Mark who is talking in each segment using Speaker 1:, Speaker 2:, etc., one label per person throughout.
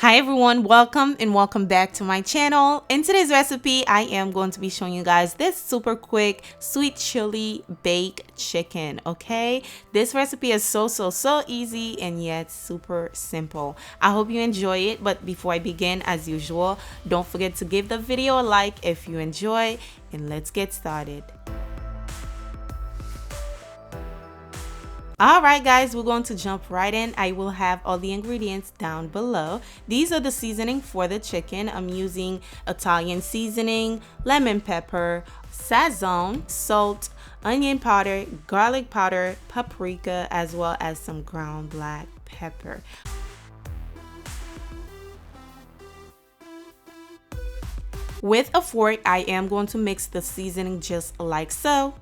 Speaker 1: Hi everyone, welcome and welcome back to my channel. In today's recipe, I am going to be showing you guys this super quick sweet chili baked chicken, okay? This recipe is so easy and yet super simple. I hope you enjoy it, but before I begin, as usual, don't forget to give the video a like if you enjoy, and let's get started. Alright guys, we're going to jump right in. I will have all the ingredients down below. These are the seasoning for the chicken. I'm using Italian seasoning, lemon pepper, sason, salt, onion powder, garlic powder, paprika, as well as some ground black pepper. With a fork, I am going to mix the seasoning just like so.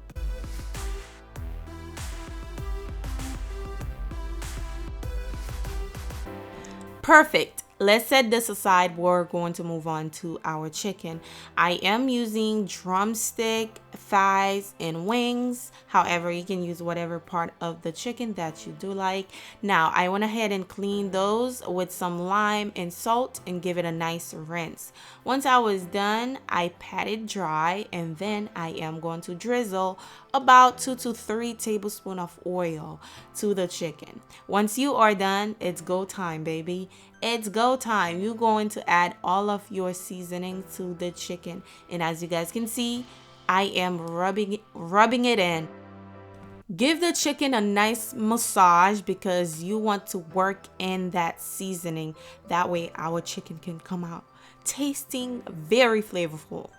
Speaker 1: Perfect. Let's set this aside. We're going to move on to our chicken. I am using drumstick, thighs, and wings. However, you can use whatever part of the chicken that you do like. Now, I went ahead and cleaned those with some lime and salt and give it a nice rinse. Once I was done, I pat it dry, and then I am going to drizzle about 2 to 3 tablespoons of oil to the chicken. Once you are done, it's go time, baby. It's go time. You're going to add all of your seasoning to the chicken, and as you guys can see, I am rubbing it in. Give the chicken a nice massage because you want to work in that seasoning. That way our chicken can come out tasting very flavorful.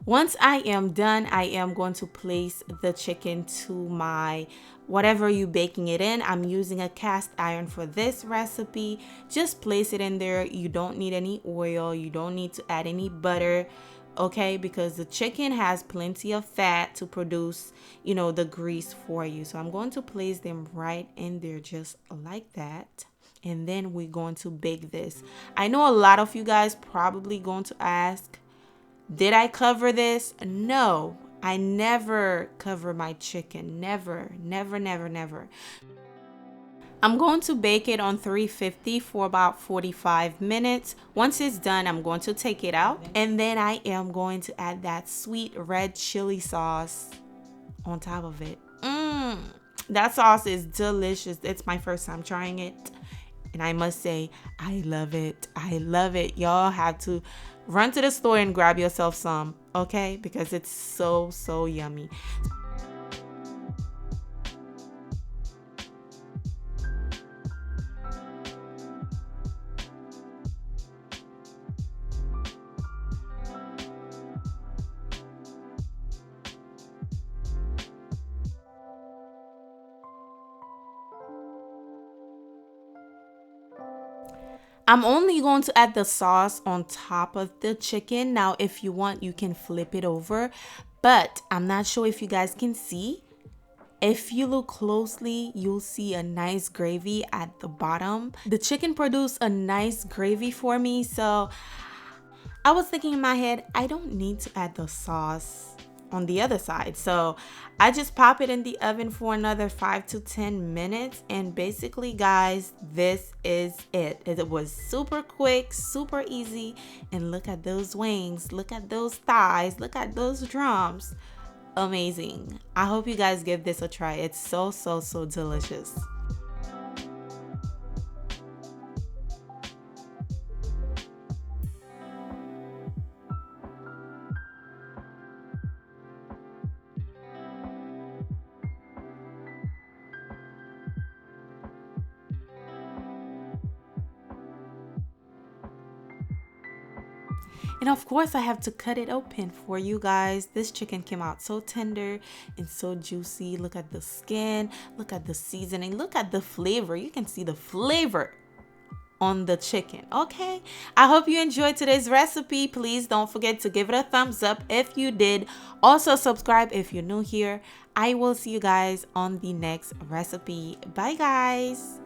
Speaker 1: Once I am done, I am going to place the chicken to my whatever you baking it in. I'm using a cast iron for this recipe. Just place it in there. You don't need any oil. You don't need to add any butter, okay? Because the chicken has plenty of fat to produce, you know, the grease for you. So I'm going to place them right in there just like that. And then we're going to bake this. I know a lot of you guys probably going to ask, did I cover this? No, I never cover my chicken. Never. I'm going to bake it on 350 for about 45 minutes. Once it's done, I'm going to take it out. And then I am going to add that sweet red chili sauce on top of it. That sauce is delicious. It's my first time trying it. And I must say, I love it. I love it. Y'all have to run to the store and grab yourself some, okay? Because it's so yummy. I'm only going to add the sauce on top of the chicken. Now, if you want, you can flip it over, but I'm not sure if you guys can see. If you look closely, you'll see a nice gravy at the bottom. The chicken produced a nice gravy for me, so I was thinking in my head, I don't need to add the sauce on the other side. So I just pop it in the oven for another 5 to 10 minutes, and basically guys, this is it. It was super quick, super easy, and look at those wings, look at those thighs, look at those drums. Amazing. I hope you guys give this a try. It's so delicious. And of course, I have to cut it open for you guys. This chicken came out so tender and so juicy. Look at the skin, look at the seasoning, look at the flavor. You can see the flavor on the chicken. Okay, I hope you enjoyed today's recipe. Please don't forget to give it a thumbs up if you did. Also subscribe if you're new here. I will see you guys on the next recipe. Bye guys.